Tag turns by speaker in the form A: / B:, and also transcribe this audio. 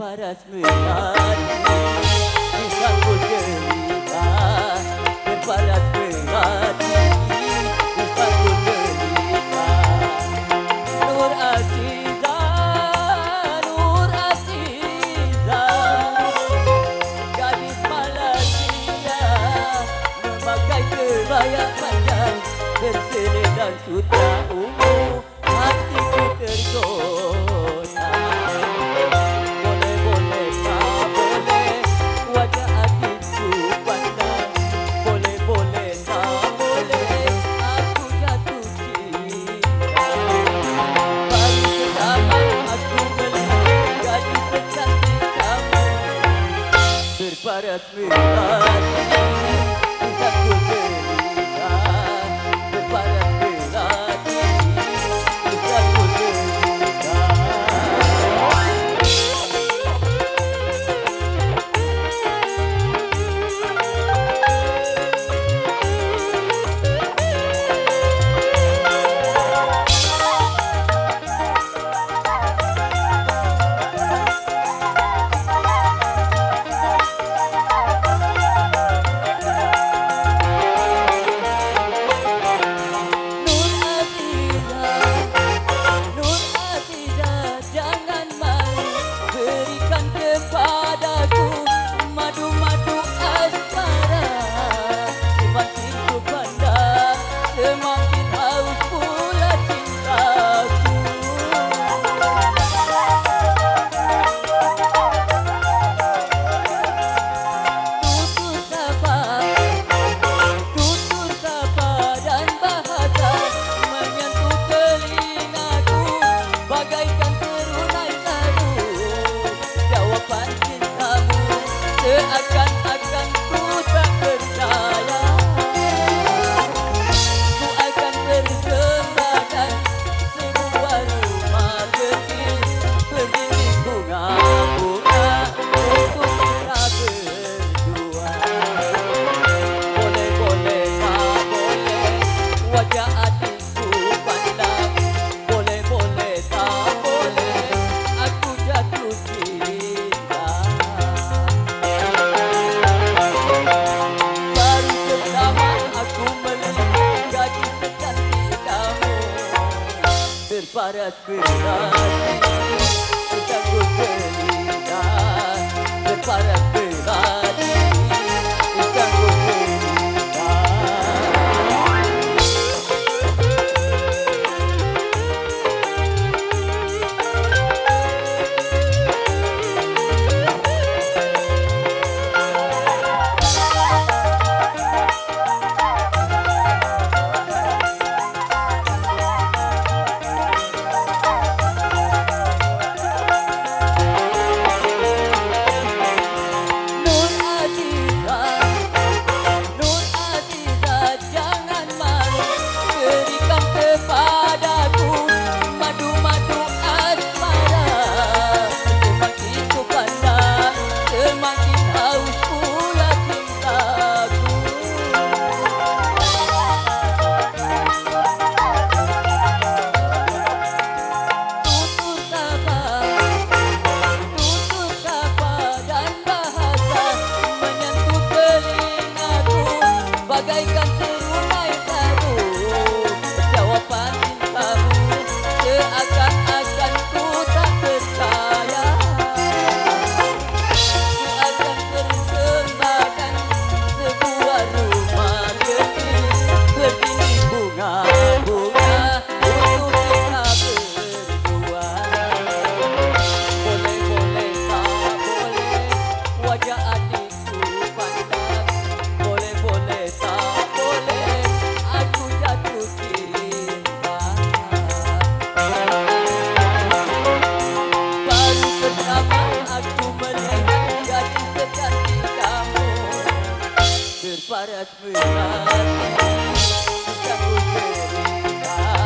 A: berparas melati disambut jelita berparas melati disambut jelita Nur Aziza Nur Aziza gadis Malaysia memakai kebaya panjang berselendang sutra ungu hatiku tergoda boleh-boleh tak boleh wajah hatiku pandang boleh-boleh tak boleh aku jatuh cinta baru pertama aku melihat gadis secantik kamu berparas melati disambut jelita berparas melati disambut jelita Nur Aziza, jangan malu berikan kepadaku madu-madu asmara. Semakin ku pandang, semakin haus pula cintaku. Tutur sapa dan bahasa menyentuh telingaku bagaikan serunai sadu. Jawaban cintamu seakan-akan ku tak percaya. Ku akan persembahkan sebuah rumah kecil berdinding bunga-bunga untuk kita berdua. Boleh-boleh tak boleh wajah hatiku pandang boleh-boleh tak boleh aku jatuh cinta baru pertama aku melihat gadis secantik kamu berparas melati disambut jelita berparas melati disambut jelita Nur Aziza, Nur Aziza, jangan malu berikan kepadaku madu-madu asmara. Semakin ku pandang, semakin haus pula cintaku. Tutur sapa dan bahasa menyentuh telingaku bagaikan serunai sadu. Jawaban cintamu seakan-akan ku tak percaya. Ku akan persembahkan sebuah rumah kecil berdinding bunga-bunga untuk kita berdua. Boleh-boleh tak boleh wajah hatiku pandang boleh-boleh tak boleh aku jatuh cinta baru pertama aku melihat gadis secantik kamu berparas melati disambut jelita